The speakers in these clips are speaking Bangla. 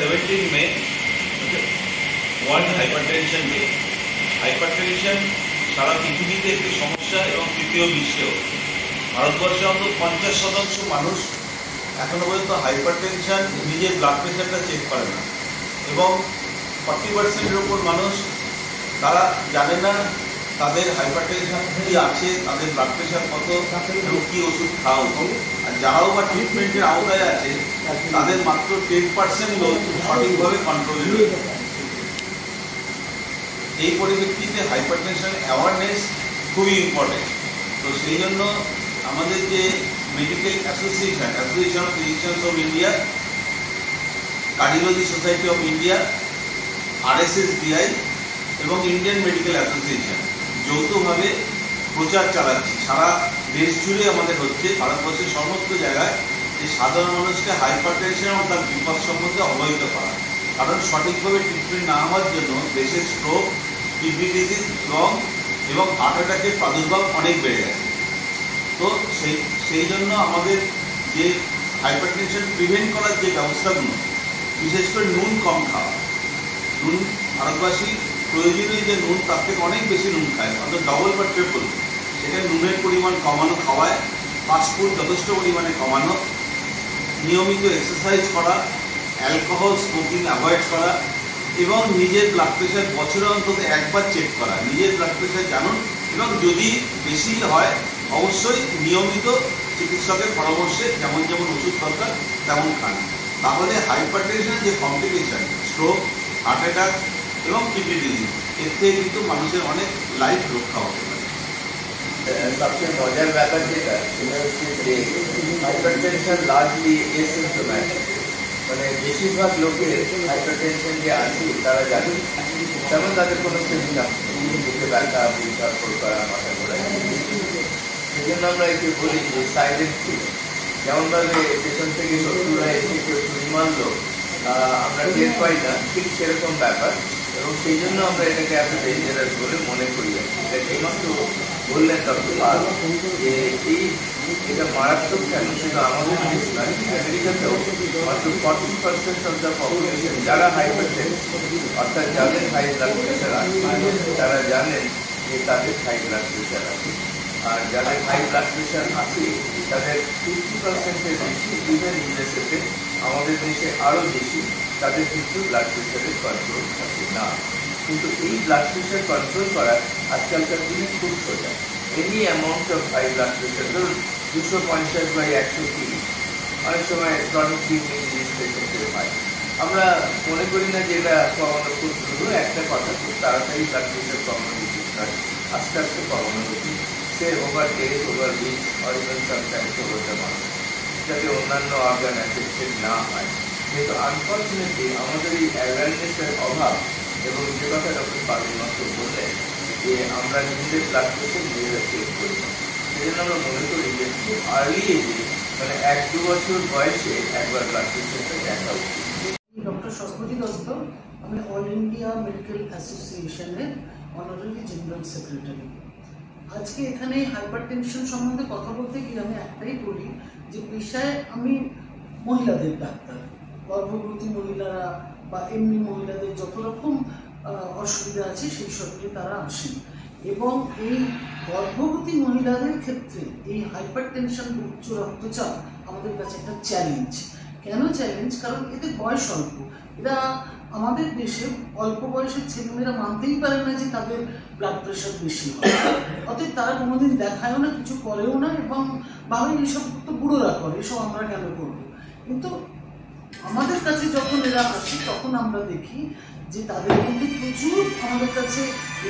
17 May world hypertension day. Hypertension সারা পৃথিবীতে একটি সমস্যা এবং তৃতীয় বিশ্বেও। ভারতবর্ষে অন্তত 50% মানুষ এখনো পর্যন্ত হাইপারটেনশন নিজের ব্লাড প্রেশারটা চেক করে না, এবং 40%-এর উপর মানুষ তারা জানে না তাদের হাইপারটেনশন কি আছে, তাদের ব্লাড প্রেশার কত এবং কী ওষুধ খাওয়া উচিত। আর যারাও বা ট্রিটমেন্টের আওতায় আছে তাদের মাত্র 10% লোক সঠিকভাবে কন্ট্রোলে রয়েছে। এই পরিপ্রেক্ষিতে হাইপারটেনশন অ্যাওয়ারনেস খুবই ইম্পর্টেন্ট। তো সেই জন্য আমাদের যে medical association of physicians of India, cardiology society of India, RSSBI এবং ইন্ডিয়ান মেডিকেল অ্যাসোসিয়েশন যৌথভাবে প্রচার চালাচ্ছি। সারা দেশ জুড়ে আমাদের হচ্ছে, ভারতবর্ষের সমস্ত জায়গায়, যে সাধারণ মানুষকে হাইপারটেনশন এবং তার বিপদ সম্বন্ধে অবহিত করা। কারণ সঠিকভাবে ট্রিটমেন্ট না হওয়ার জন্য দেশের স্ট্রোক, কিডনি ডিজিজ, লং এবং হার্ট অ্যাটাকের প্রাদুর্ভাব অনেক বেড়ে গেছে। তো সেই জন্য আমাদের যে হাইপারটেনশন প্রিভেন্ট করার যে ব্যবস্থাগুলো, বিশেষ করে নুন কম খাওয়া। নুন ভারতবাসী প্রয়োজনীয় যে নুন তার থেকে অনেক বেশি নুন খায়, অন্তত ডবল বা ট্রিপল। সেখানে নুনের পরিমাণ কমানো, খাওয়ায় ফাস্টফুড যথেষ্ট পরিমাণে কমানো, নিয়মিত এক্সারসাইজ করা, অ্যালকোহল স্মোকিং অ্যাভয়েড করা এবং নিজের ব্লাড প্রেশার বছরে অন্তত একবার চেক করা। নিজের ব্লাড প্রেশার জানুন এবং যদি বেশি হয় অবশ্যই নিয়মিত চিকিৎসকের পরামর্শে যেমন যেমন ওষুধ দরকার তেমন খান। তাহলে হাইপারটেনশনের যে কমপ্লিকেশন, স্ট্রোক, হার্ট অ্যাটাক এবং কিডনি ডিজিজ, এর থেকে কিন্তু মানুষের অনেক লাইফ রক্ষা হতে পারে। সবচেয়ে মজার ব্যাপার যেটা, সেটা হচ্ছে যে হাইপারটেনশন লার্জলি এসিম্পটোম্যাটিক, মানে বেশিরভাগ লোকের হাইপারটেনশন যে আছে তারা জানে, তেমন তাদের কোনো সিমটম, বুকে ব্যথা, বুক ধরপড় করা, মাথা ঘোরা। সেই জন্য আমরা একে বলি যে সাইলেন্ট কিলার। যেমনভাবে পেছন থেকে শত্রুরা এসে কেউ ছুরি মারলো আমরা টের পাই না, ঠিক সেরকম ব্যাপার। এবং সেই জন্য আমরা এটাকে এত ডেঞ্জারাস বলে মনে করি। এইমাত্র বললেন ডক্টর পাল যে এটা মারাত্মক কেন, সেটা আমাদের দেশ নয়, আমেরিকাতেও মাত্র 40% অফ দ্য পপুলেশন যারা হাইপারটেনশন, অর্থাৎ যাদের হাই ব্লাড প্রেশার আছে, তারা জানেন যে তাদের হাই ব্লাড প্রেশার আছে। আর যাদের হাই ব্লাড প্রেশার আছে তাদের 50%-এর বেশি, ইভেন ইউএসএতে, আমাদের দেশে আরও বেশি, তাদের কিন্তু ব্লাড প্রেশারের কন্ট্রোল থাকে না। কিন্তু এই ব্লাড প্রেশার কন্ট্রোল করা আজকালকার দিনে খুব সোজা। Any amount of high blood pressure, ধরুন 250/130, অনেক সময় ক্রনিক কিডনি ডিজিজ পেশেন্টের হয়। আমরা মনে করি না যে এটা কমানো খুব দ্রুত, একটা কথা, খুব তাড়াতাড়ি ব্লাড প্রেশার কমানো উচিত নয়, আস্তে আস্তে কমানো উচিত। সে overtake, overreach, or even sometimes over the mouth, যাতে অন্যান্য অর্গান অ্যাফেক্টেড না হয়। কিন্তু আনফর্চুনেটলি আমাদের এই অ্যাওয়ারনেসের অভাব, এবং যে কথা ডক্টর পালের মাত্র বললেন যে আমরা নিজেদের ব্লাড প্রেশার নিজেরা চেক করি না, সেই জন্য আমরা মনে করি যে খুব আর্লি এজে, মানে 1-2 বছর বয়সে একবার ব্লাড প্রেশারটা দেখা উচিত। ডক্টর সরস্বতী দত্ত, আমি অল ইন্ডিয়া মেডিকেল অ্যাসোসিয়েশনের অনারারি জেনারেল সেক্রেটারি। আজকে এখানে হাইপারটেনশন সম্বন্ধে কথা বলতে গিয়ে আমি একটাই বলি যে পেশায় আমি মহিলাদের ডাক্তার। গর্ভবতী মহিলারা বা এমনি মহিলাদের যত রকম অসুবিধা আছে সেই সবকে তারা আসেন, এবং এই গর্ভবতী মহিলাদের ক্ষেত্রে এই হাইপারটেনশন, উচ্চ রক্তচাপ আমাদের কাছে একটা চ্যালেঞ্জ। কেন চ্যালেঞ্জ? কারণ এদের বয়স অল্প। এরা আমাদের দেশে অল্প বয়সের ছেলেমেয়েরা মানতেই পারে না যে তাদের ব্লাড প্রেশার বেশি হয়, অতএব তারা কোনোদিন দেখায়ও না, কিছু করেও না, এবং ভাবে এসব তো বুড়োরা করে, এসব আমরা কেন করবো। কিন্তু আমাদের কাছে যখন এরা আসে তখন আমরা দেখি যে তাদের মধ্যে প্রচুর আমাদের কাছে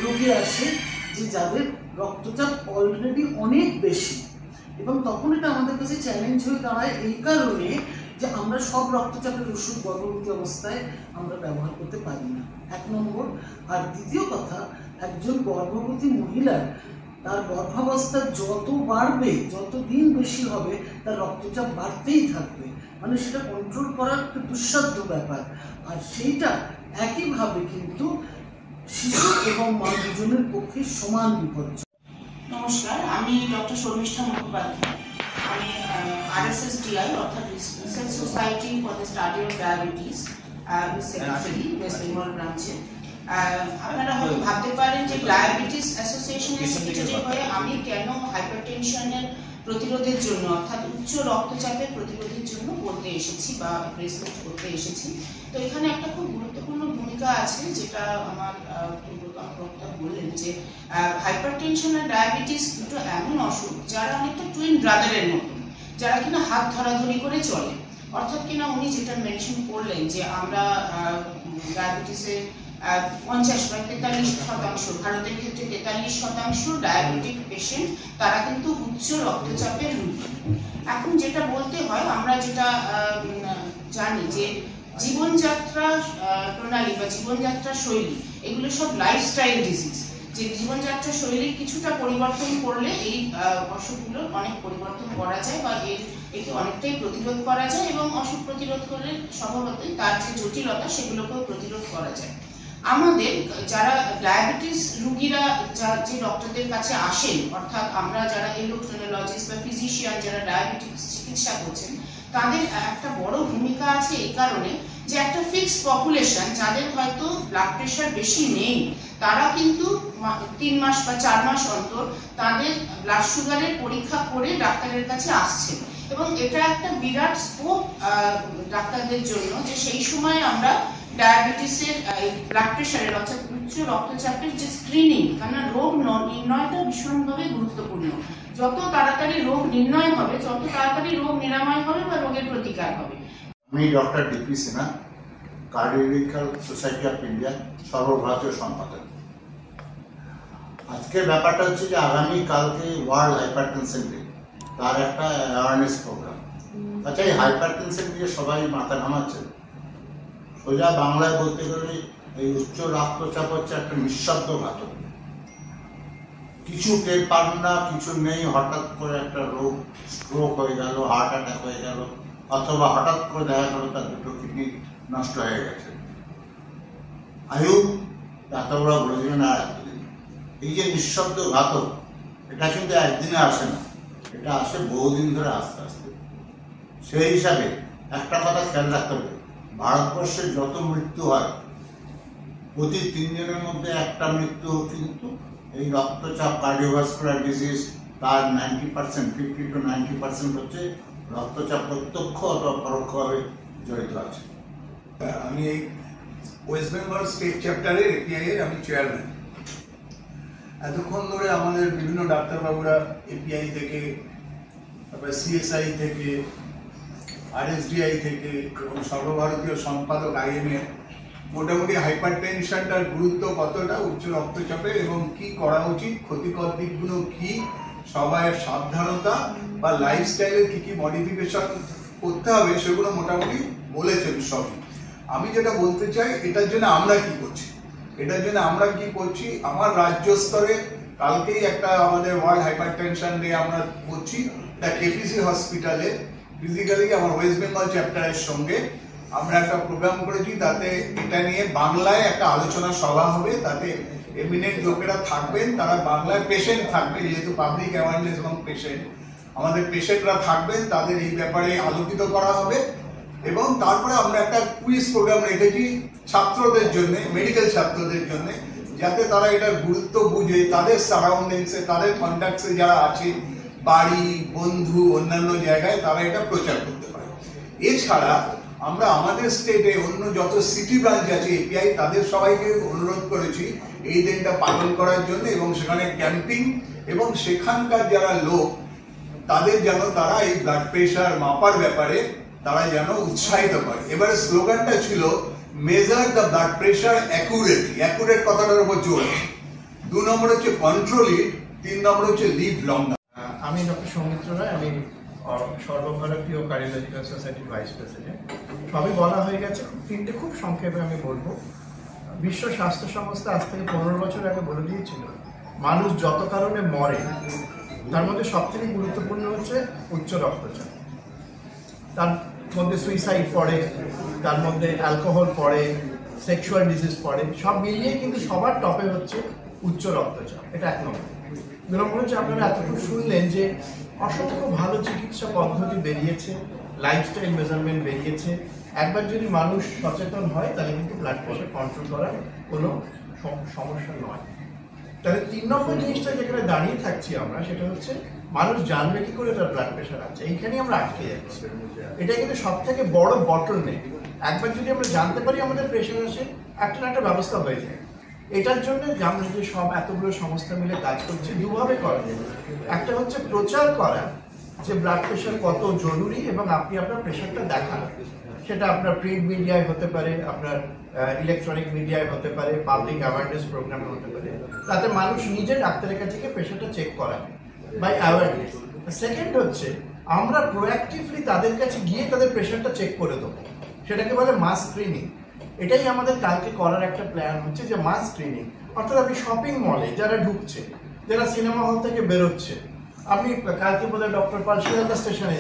রোগী আসে যে যাদের রক্তচাপ অলরেডি অনেক বেশি, এবং তখন এটা আমাদের কাছে চ্যালেঞ্জ হয়ে দাঁড়ায় এই কারণে যে আমরা সব রক্তচাপের ওষুধ গর্ভবতী অবস্থায় আমরা ব্যবহার করতে পারি না, 1 নম্বর। আর দ্বিতীয় কথা, একজন গর্ভবতী মহিলার তার গর্ভাবস্থা যত বাড়বে, যত দিন বেশি হবে, তার রক্তচাপ বাড়তেই থাকবে, মানে সেটা কন্ট্রোল করা একটা দুঃসাধ্য ব্যাপার। আর সেইটা একইভাবে কিন্তু শিশু এবং মা দুজনের পক্ষে সমান বিপজ্জনক। নমস্কার, আমি ডক্টর শর্মিষ্ঠা মুখোপাধ্যায়। আমি RSSDI অর্থাৎ research society for the study of diabetes secretary West Bengal ব্রাঞ্চে। আপনারা হয়তো ভাবতে পারেন যে ডায়াবেটিস অ্যাসোসিয়েশনের সেক্রেটারি হয়ে আমি কেন হাইপারটেনশনের প্রতিরোধের জন্য অর্থাৎ উচ্চ রক্তচাপের প্রতিরোধের জন্য বলতে এসেছি বা প্রেসমেন্ট করতে এসেছি। তো এখানে একটা খুব গুরুত্বপূর্ণ ভূমিকা আছে, যেটা আমার বক্তা বললেন যে হাইপারটেনশন আর ডায়াবেটিস দুটো এমন অসুখ যারা অনেকটা টুইন ব্রাদারের মতন, যারা কিনা হাত ধরাধরি করে চলে। অর্থাৎ কিনা উনি যেটা মেনশন করলেন যে আমরা ডায়াবেটিসের 50 বা 43%, ভারতের ক্ষেত্রে 43% ডায়াবেটিক পেশেন্ট তারা কিন্তু উচ্চ রক্তচাপের রোগী। এখন যেটা বলতে হয়, আমরা যেটা জানি যে জীবনযাত্রা প্রণালী বা জীবনযাত্রা শৈলী এগুলো সব লাইফস্টাইল ডিজিজ, যে জীবনযাত্রা শৈলীর কিছুটা পরিবর্তন করলে এই অসুখগুলোর অনেক পরিবর্তন করা যায় বা একে অনেকটাই প্রতিরোধ করা যায়, এবং অসুখ প্রতিরোধ করলে স্বভাবতই তার যে জটিলতা সেগুলোকেও প্রতিরোধ করা যায়। আমাদের যারা ডায়াবেটিস রোগীরা যে ডক্টরদের কাছে আসেন, অর্থাৎ আমরা যারা এন্ডোক্রিনোলজিস্ট বা ফিজিশিয়ান যারা ডায়াবেটিস চিকিৎসা করছেন, তাদের একটা বড় ভূমিকা আছে এই কারণে যে একটা ফিক্সড পপুলেশন যাদের হয়তো ব্লাড প্রেশার বেশি নেই, তারা কিন্তু 3 মাস বা 4 মাস অন্তর তাদের ব্লাড সুগারের পরীক্ষা করে ডাক্তারের কাছে আসছেন। এবং এটা একটা বিরাট স্কোপ ডাক্তারদের জন্য যে সেই সময় আমরা ডায়াবেটিসের ব্লাড প্রেশারের অর্থাৎ উচ্চ রক্তচাপের যে স্ক্রিনিং, কারণ রোগ নির্ণয়টা ভীষণভাবে গুরুত্বপূর্ণ। যত তাড়াতাড়ি রোগ নির্ণয় হবে, যত তাড়াতাড়ি রোগ নিরাময় হবে বা রোগের প্রতিকার হবে। আমি doctor DP Sinha, cardiological society of India সর্বভারতীয় সম্পাদক। আজকের ব্যাপারটা হচ্ছে যে আগামীকালকে ওয়ার্ল্ড হাইপারটেনশন ডে, তার একটা অ্যাওয়ারনেস প্রোগ্রাম। আচ্ছা, এই হাইপারটেনশন দিয়ে সবাই মাথা ঘামাচ্ছে। সোজা বাংলায় বলতে গেলে এই উচ্চ রক্তচাপ হচ্ছে একটা নিঃশব্দ ঘাতক। কিছু টের পান না, কিছু নেই, হঠাৎ করে একটা রোগ, স্ট্রোক হয়ে গেল, হার্ট অ্যাটাক হয়ে গেল, অথবা হঠাৎ করে দেখা গেল তার দুটো কিডনি নষ্ট হয়ে গেছে। আয়ু এত বড় বলে দিবেন আর এতদিন। এই যে নিঃশব্দ ঘাতক, এটা কিন্তু একদিনে আসে না, এটা আসে বহুদিন ধরে আস্তে আস্তে। সেই হিসাবে একটা কথা খেয়াল রাখতে হবে, ভারতবর্ষে যত মৃত্যু হয় প্রতি 3 জনের মধ্যে একটা মৃত্যু কিন্তু এই রক্তচাপ, কার্ডিওভাস্কুলার ডিজিজ, তার 90%, 50 to 90% হচ্ছে রক্তচাপ প্রত্যক্ষ অথবা পরোক্ষভাবে জড়িত আছে। আমি এই ওয়েস্ট বেঙ্গল স্টেট চ্যাপ্টারের এপিআই এর আমি চেয়ারম্যান। এতক্ষণ ধরে আমাদের বিভিন্ন ডাক্তারবাবুরা এপিআই থেকে, তারপরে সিএসআই থেকে, আরএসডিআই থেকে এবং সর্বভারতীয় সম্পাদক আইএমএ মোটামুটি হাইপার টেনশনটার গুরুত্ব কতটা, উচ্চ রক্তচাপের এবং কি করা উচিত, ক্ষতিকর দিকগুলো কি, সবাই সাবধানতা বা লাইফস্টাইলের কি কি মডিফিকেশন করতে হবে সেগুলো মোটামুটি বলেছেন সবই। আমি যেটা বলতে চাই, এটার জন্য আমরা কি করছি, আমার রাজ্য স্তরে কালকেই একটা আমাদের ওয়ার্ল্ড হাইপার টেনশন ডে আমরা করছি, এটা কেপিসি হসপিটালে ফিজিক্যালি আমার ওয়েস্ট বেঙ্গল চ্যাপ্টারের সঙ্গে আমরা একটা প্রোগ্রাম করেছি। তাতে এটা নিয়ে বাংলায় একটা আলোচনা সভা হবে, তাতে এমিনেন্ট লোকেরা থাকবেন, তারা বাংলায় পেশেন্ট থাকবে, যেহেতু পাবলিক অ্যাওয়ারনেস এবং পেশেন্ট, আমাদের পেশেন্টরা থাকবেন, তাদের এই ব্যাপারে আলোকিত করা হবে। এবং তারপরে আমরা একটা কুইজ প্রোগ্রাম রেখেছি ছাত্রদের জন্য, মেডিকেল ছাত্রদের জন্য, যাতে তারা এটার গুরুত্ব বুঝে তাদের সারাউন্ডিংসে, তাদের কন্ট্যাক্টসে যারা আছে, বাড়ি, বন্ধু, অন্যান্য জায়গায় তারা এটা প্রচার করতে পারে। এছাড়া আমরা আমাদের স্টেটে অন্য যত সিটি ব্রাঞ্চ আছে এপিআই, তাদের সবাইকে অনুরোধ করেছি এই দিনটা পালন করার জন্য, এবং সেখানে ক্যাম্পিং এবং সেখানকার যারা লোক তাদের যেন তারা এই ব্লাড প্রেশার মাপার ব্যাপারে তারা যেন উৎসাহিত করে। এবারে স্লোগানটা ছিল measure the blood pressure accurately. Accurate কথাটার উপর জোর। 2 নম্বর হচ্ছে কন্ট্রোল ইট, 3 নম্বর হচ্ছে লিভ লং। আমি ডক্টর সৌমিত্র রায়, আমি সর্বভারতীয় কার্ডিওলজিক্যাল সোসাইটির ভাইস প্রেসিডেন্ট। সবই বলা হয়ে গেছে, 3টে খুব সংক্ষেপে আমি বলবো। বিশ্ব স্বাস্থ্য সংস্থা আজ থেকে 15 বছর আগে বলে দিয়েছিল মানুষ যত কারণে মরে তার মধ্যে সবথেকে গুরুত্বপূর্ণ হচ্ছে উচ্চ রক্তচাপ। তার মধ্যে সুইসাইড পড়ে, তার মধ্যে অ্যালকোহল পড়ে, সেক্সুয়াল ডিজিজ পড়ে, সব মিলিয়ে কিন্তু সবার টপে হচ্ছে উচ্চ রক্তচাপ। এটা 1 নম্বর। 2 নম্বর হচ্ছে আপনারা এতটুকু শুনলেন যে অসংখ্য ভালো চিকিৎসা পদ্ধতি বেরিয়েছে, লাইফস্টাইল মেজারমেন্ট বেরিয়েছে, একবার যদি মানুষ সচেতন হয় তাহলে কিন্তু ব্লাড প্রেশার কন্ট্রোল করার কোনো সমস্যা নয়। তাহলে 3 নম্বর জিনিসটা যেখানে দাঁড়িয়ে থাকছি আমরা, সেটা হচ্ছে মানুষ জানবে কি করে তার ব্লাড প্রেশার আছে। এইখানেই আমরা আটকে যাচ্ছি। এটা কিন্তু সব থেকে বড় বটল নেই। একবার যদি আমরা জানতে পারি আমাদের প্রেশার আছে, একটা না একটা ব্যবস্থা হয়ে যায়। এটার জন্য আমরা যে সব এতগুলো সংস্থা মিলে কাজ করছি, দুভাবে করা যায়। একটা হচ্ছে প্রচার করা যে ব্লাড প্রেশার কত জরুরি এবং আপনি আপনার প্রেশারটা দেখান। সেটা আপনার প্রিন্ট মিডিয়ায় হতে পারে, আপনার ইলেকট্রনিক মিডিয়ায় হতে পারে, পাবলিক অ্যাওয়ারনেস প্রোগ্রামে হতে পারে, তাতে মানুষ নিজে ডাক্তারের কাছে গিয়ে প্রেশারটা চেক করাবে বাই অ্যাওয়ারনেস। সেকেন্ড হচ্ছে আমরা প্রোঅ্যাক্টিভলি তাদের কাছে গিয়ে তাদের প্রেশারটা চেক করে দেবো, সেটাকে বলে মাস স্ক্রিনিং। এটাই আমাদের কালকে করার একটা প্ল্যান হচ্ছে, যে মাস স্ক্রিনিং। অর্থাৎ আপনি শপিং মলে যারা ঢুকছে, যারা সিনেমা হল থেকে বেরোচ্ছে, আপনি কালকে বোধহয় ডক্টর পাল শিয়ালদা স্টেশনে